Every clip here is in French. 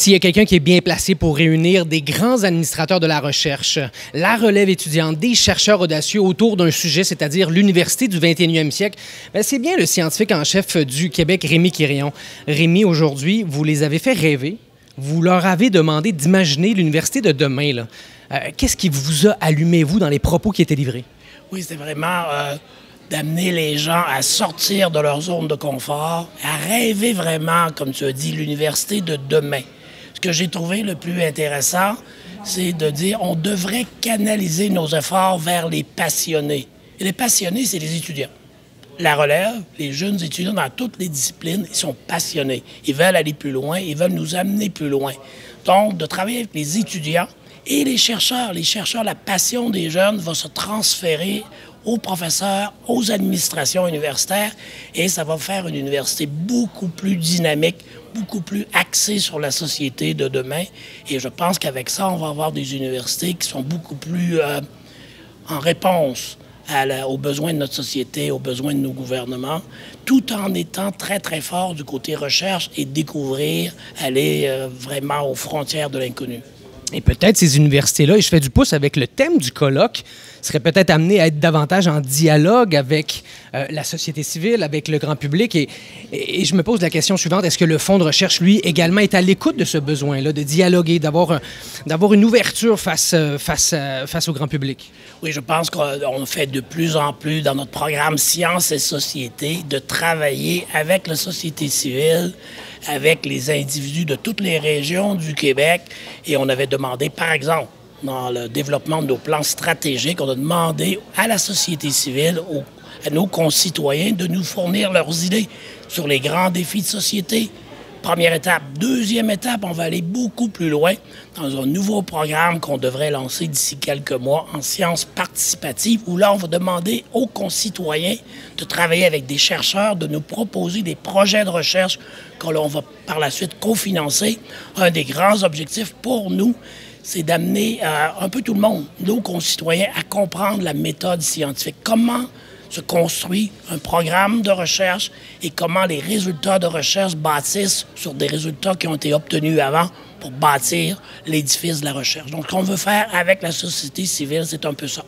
S'il y a quelqu'un qui est bien placé pour réunir des grands administrateurs de la recherche, la relève étudiante, des chercheurs audacieux autour d'un sujet, c'est-à-dire l'université du 21e siècle, c'est bien le scientifique en chef du Québec, Rémi Quirion. Rémi, aujourd'hui, vous les avez fait rêver. Vous leur avez demandé d'imaginer l'université de demain, là. Qu'est-ce qui vous a allumé, vous, dans les propos qui étaient livrés? Oui, c'était vraiment d'amener les gens à sortir de leur zone de confort, à rêver vraiment, comme tu as dit, l'université de demain. Ce que j'ai trouvé le plus intéressant, c'est de dire on devrait canaliser nos efforts vers les passionnés. Et les passionnés, c'est les étudiants. La relève, les jeunes étudiants dans toutes les disciplines, ils sont passionnés. Ils veulent aller plus loin, ils veulent nous amener plus loin. Donc, de travailler avec les étudiants et les chercheurs, la passion des jeunes va se transférer aux professeurs, aux administrations universitaires, et ça va faire une université beaucoup plus dynamique, beaucoup plus axée sur la société de demain. Et je pense qu'avec ça, on va avoir des universités qui sont beaucoup plus en réponse aux besoins de notre société, aux besoins de nos gouvernements, tout en étant très, très fort du côté recherche et découvrir, aller vraiment aux frontières de l'inconnu. Et peut-être ces universités-là, et je fais du pouce avec le thème du colloque, seraient peut-être amenées à être davantage en dialogue avec la société civile, avec le grand public. Et je me pose la question suivante, est-ce que le Fonds de recherche, lui, également est à l'écoute de ce besoin-là, de dialoguer, d'avoir une ouverture face au grand public? Oui, je pense qu'on fait de plus en plus dans notre programme Sciences et Société de travailler avec la société civile, avec les individus de toutes les régions du Québec. Et on avait demandé, par exemple, dans le développement de nos plans stratégiques, on a demandé à la société civile, à nos concitoyens, de nous fournir leurs idées sur les grands défis de société. Première étape. Deuxième étape, on va aller beaucoup plus loin dans un nouveau programme qu'on devrait lancer d'ici quelques mois en sciences participatives, où là, on va demander aux concitoyens de travailler avec des chercheurs, de nous proposer des projets de recherche que l'on va par la suite cofinancer. Un des grands objectifs pour nous, c'est d'amener un peu tout le monde, nos concitoyens, à comprendre la méthode scientifique. Comment se construit un programme de recherche et comment les résultats de recherche bâtissent sur des résultats qui ont été obtenus avant pour bâtir l'édifice de la recherche. Donc, ce qu'on veut faire avec la société civile, c'est un peu ça.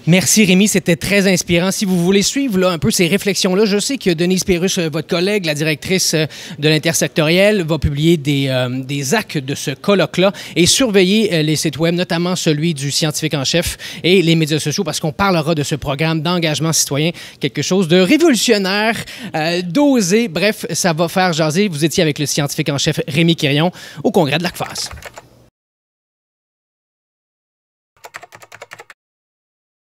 Merci Rémi, c'était très inspirant. Si vous voulez suivre là, un peu ces réflexions-là, je sais que Denise Pérusse, votre collègue, la directrice de l'intersectoriel, va publier des actes de ce colloque-là et surveiller les sites web, notamment celui du scientifique en chef et les médias sociaux, parce qu'on parlera de ce programme d'engagement citoyen, quelque chose de révolutionnaire, d'osé. Bref, ça va faire jaser. Vous étiez avec le scientifique en chef Rémi Quirion au congrès de l'ACFAS.